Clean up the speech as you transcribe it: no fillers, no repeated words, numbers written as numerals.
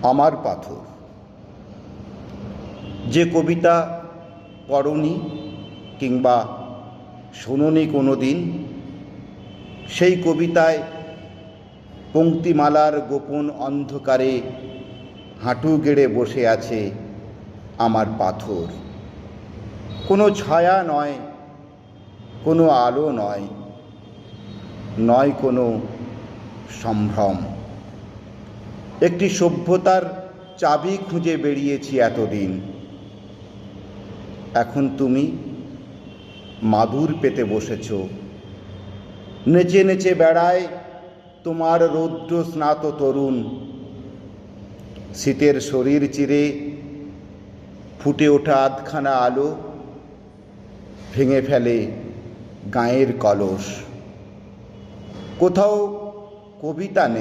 আমার পাথর। যে কবিতা পড়নি কিংবা শোনোনি কোনো দিন, সেই কবিতায় পংক্তিমালার গোপন অন্ধকারে হাঁটু গেড়ে বসে আছে আমার পাথর। কোনো ছায়া নয়, কোনো আলো নয়, নয় কোনো সম্ভ্রম। একটি সভ্যতার চাবি খুঁজে বেরিয়েছি এতদিন। এখন তুমি মাদুর পেতে বসেছ, নেচে নেচে বেড়ায় তোমার রৌদ্র স্নাত তরুণ। শীতের শরীর চিরে ফুটে ওঠা আধখানা আলো ভেঙে ফেলে গাঁয়ের কলস। কোথাও কবিতা নেই।